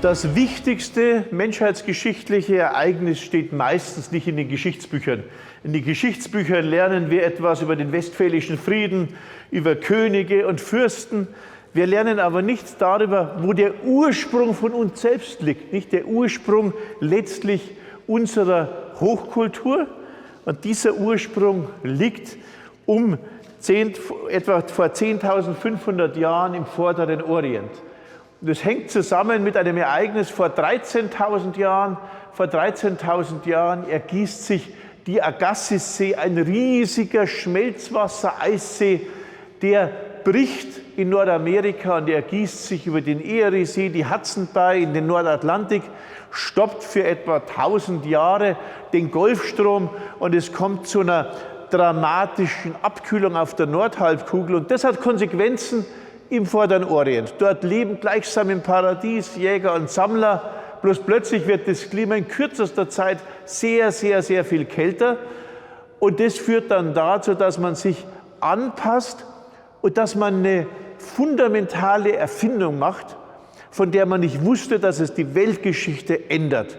Das wichtigste menschheitsgeschichtliche Ereignis steht meistens nicht in den Geschichtsbüchern. In den Geschichtsbüchern lernen wir etwas über den Westfälischen Frieden, über Könige und Fürsten. Wir lernen aber nichts darüber, wo der Ursprung von uns selbst liegt, nicht der Ursprung letztlich unserer Hochkultur. Und dieser Ursprung liegt etwa vor 10.500 Jahren im Vorderen Orient. Und das hängt zusammen mit einem Ereignis vor 13.000 Jahren. Vor 13.000 Jahren ergießt sich die Agassissee, ein riesiger Schmelzwassereissee, der bricht in Nordamerika und ergießt sich über den Eriesee, die Hudson Bay in den Nordatlantik, stoppt für etwa 1000 Jahre den Golfstrom und es kommt zu einer dramatischen Abkühlung auf der Nordhalbkugel. Und das hat Konsequenzen im Vorderen Orient. Dort leben gleichsam im Paradies Jäger und Sammler. Bloß plötzlich wird das Klima in kürzester Zeit sehr, sehr, sehr viel kälter. Und das führt dann dazu, dass man sich anpasst und dass man eine fundamentale Erfindung macht, von der man nicht wusste, dass es die Weltgeschichte ändert.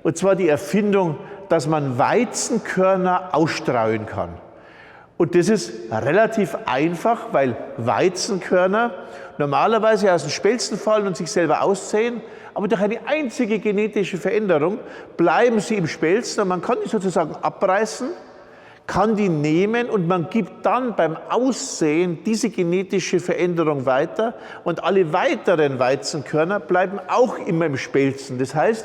Und zwar die Erfindung, dass man Weizenkörner ausstreuen kann. Und das ist relativ einfach, weil Weizenkörner normalerweise aus den Spelzen fallen und sich selber aussäen, aber durch eine einzige genetische Veränderung bleiben sie im Spelzen und man kann die sozusagen abreißen, kann die nehmen und man gibt dann beim Aussäen diese genetische Veränderung weiter und alle weiteren Weizenkörner bleiben auch immer im Spelzen. Das heißt,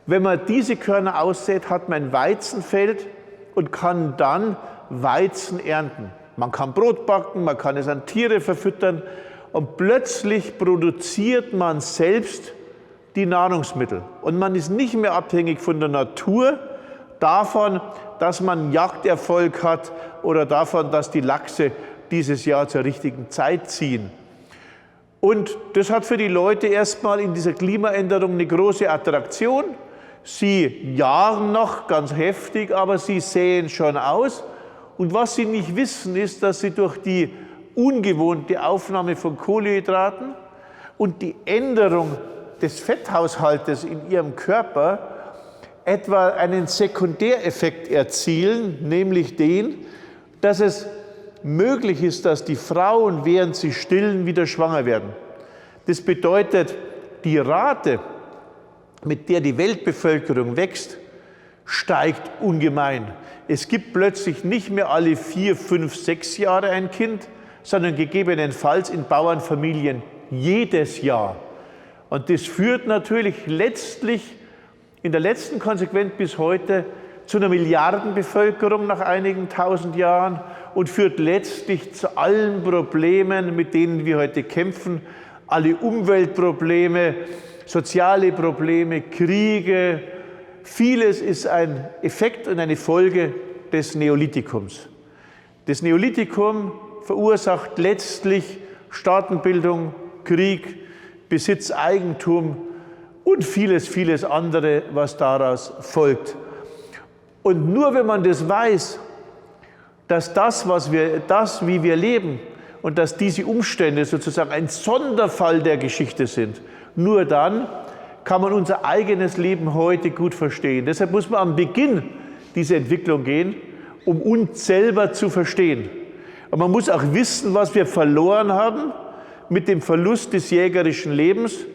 wenn man diese Körner aussät, hat man ein Weizenfeld und kann dann Weizen ernten. Man kann Brot backen, man kann es an Tiere verfüttern und plötzlich produziert man selbst die Nahrungsmittel. Und man ist nicht mehr abhängig von der Natur, davon, dass man Jagderfolg hat oder davon, dass die Lachse dieses Jahr zur richtigen Zeit ziehen. Und das hat für die Leute erstmal in dieser Klimaänderung eine große Attraktion. Sie jagen noch ganz heftig, aber sie säen schon aus. Und was sie nicht wissen, ist, dass sie durch die ungewohnte Aufnahme von Kohlenhydraten und die Änderung des Fetthaushaltes in ihrem Körper etwa einen Sekundäreffekt erzielen, nämlich den, dass es möglich ist, dass die Frauen, während sie stillen, wieder schwanger werden. Das bedeutet, die Rate, mit der die Weltbevölkerung wächst, steigt ungemein. Es gibt plötzlich nicht mehr alle 4, 5, 6 Jahre ein Kind, sondern gegebenenfalls in Bauernfamilien jedes Jahr. Und das führt natürlich letztlich in der letzten Konsequenz bis heute zu einer Milliardenbevölkerung nach einigen tausend Jahren und führt letztlich zu allen Problemen, mit denen wir heute kämpfen, alle Umweltprobleme, soziale Probleme, Kriege. Vieles ist ein Effekt und eine Folge des Neolithikums. Das Neolithikum verursacht letztlich Staatenbildung, Krieg, Besitz, Eigentum und vieles, vieles andere, was daraus folgt. Und nur wenn man das weiß, dass wie wir leben und dass diese Umstände sozusagen ein Sonderfall der Geschichte sind, nur dann kann man unser eigenes Leben heute gut verstehen. Deshalb muss man am Beginn dieser Entwicklung gehen, um uns selber zu verstehen. Und man muss auch wissen, was wir verloren haben mit dem Verlust des jägerischen Lebens,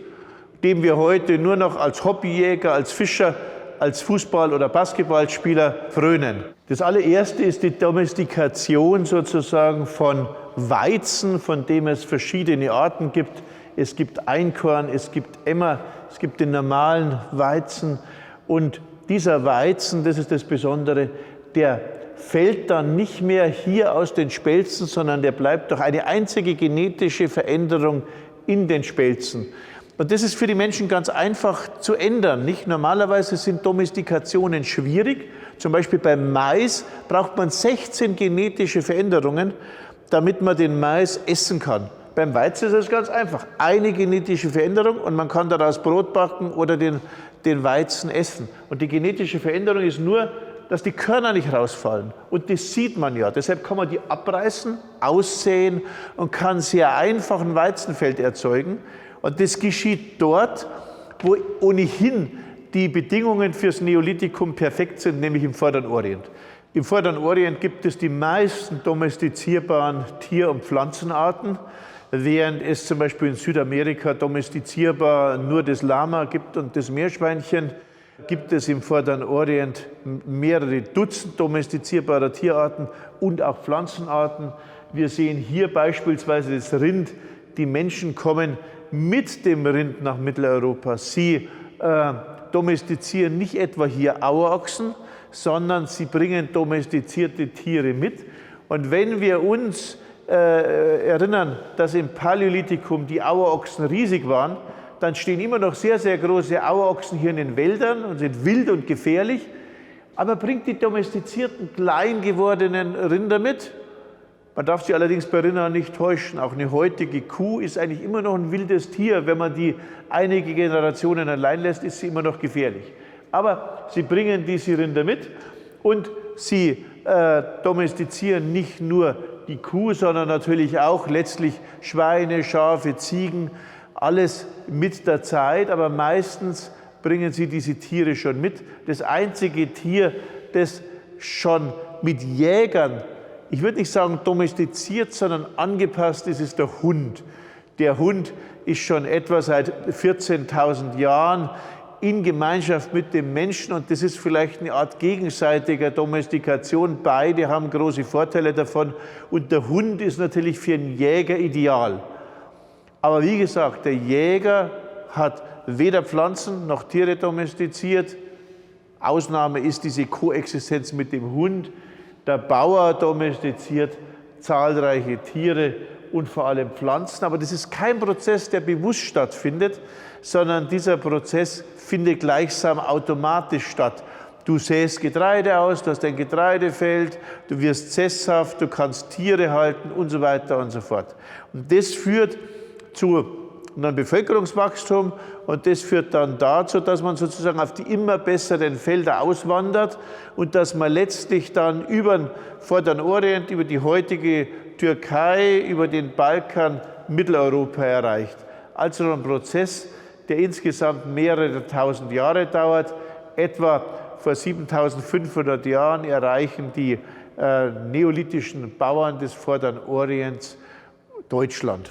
dem wir heute nur noch als Hobbyjäger, als Fischer, als Fußball- oder Basketballspieler frönen. Das allererste ist die Domestikation sozusagen von Weizen, von dem es verschiedene Arten gibt. Es gibt Einkorn, es gibt Emmer, es gibt den normalen Weizen. Und dieser Weizen, das ist das Besondere, der fällt dann nicht mehr hier aus den Spelzen, sondern der bleibt durch eine einzige genetische Veränderung in den Spelzen. Und das ist für die Menschen ganz einfach zu ändern. Nicht? Normalerweise sind Domestikationen schwierig. Zum Beispiel beim Mais braucht man 16 genetische Veränderungen, damit man den Mais essen kann. Beim Weizen ist es ganz einfach. Eine genetische Veränderung und man kann daraus Brot backen oder den Weizen essen. Und die genetische Veränderung ist nur, dass die Körner nicht rausfallen. Und das sieht man ja. Deshalb kann man die abreißen, aussäen und kann sehr einfach ein Weizenfeld erzeugen. Und das geschieht dort, wo ohnehin die Bedingungen fürs Neolithikum perfekt sind, nämlich im Vorderen Orient. Im Vorderen Orient gibt es die meisten domestizierbaren Tier- und Pflanzenarten, während es zum Beispiel in Südamerika domestizierbar nur das Lama gibt und das Meerschweinchen, gibt es im Vorderen Orient mehrere Dutzend domestizierbarer Tierarten und auch Pflanzenarten. Wir sehen hier beispielsweise das Rind. Die Menschen kommen mit dem Rind nach Mitteleuropa. Sie domestizieren nicht etwa hier Auerochsen, sondern sie bringen domestizierte Tiere mit. Und wenn wir uns erinnern, dass im Paläolithikum die Auerochsen riesig waren, dann stehen immer noch sehr, sehr große Auerochsen hier in den Wäldern und sind wild und gefährlich. Aber bringt die domestizierten, klein gewordenen Rinder mit. Man darf sie allerdings bei Rindern nicht täuschen. Auch eine heutige Kuh ist eigentlich immer noch ein wildes Tier. Wenn man die einige Generationen allein lässt, ist sie immer noch gefährlich. Aber sie bringen diese Rinder mit und sie domestizieren nicht nur die Kuh, sondern natürlich auch letztlich Schweine, Schafe, Ziegen, alles mit der Zeit, aber meistens bringen sie diese Tiere schon mit. Das einzige Tier, das schon mit Jägern, ich würde nicht sagen domestiziert, sondern angepasst ist, ist der Hund. Der Hund ist schon etwa seit 14.000 Jahren in Gemeinschaft mit dem Menschen und das ist vielleicht eine Art gegenseitiger Domestikation. Beide haben große Vorteile davon und der Hund ist natürlich für einen Jäger ideal. Aber wie gesagt, der Jäger hat weder Pflanzen noch Tiere domestiziert. Ausnahme ist diese Koexistenz mit dem Hund. Der Bauer domestiziert zahlreiche Tiere und vor allem Pflanzen. Aber das ist kein Prozess, der bewusst stattfindet, sondern dieser Prozess findet gleichsam automatisch statt. Du säst Getreide aus, du hast ein Getreidefeld, du wirst sesshaft, du kannst Tiere halten und so weiter und so fort. Und das führt zu einem Bevölkerungswachstum und das führt dann dazu, dass man sozusagen auf die immer besseren Felder auswandert und dass man letztlich dann über den Vorderen Orient, über die heutige Türkei, über den Balkan Mitteleuropa erreicht. Also ein Prozess, der insgesamt mehrere tausend Jahre dauert. Etwa vor 7.500 Jahren erreichen die neolithischen Bauern des Vorderen Orients Deutschland.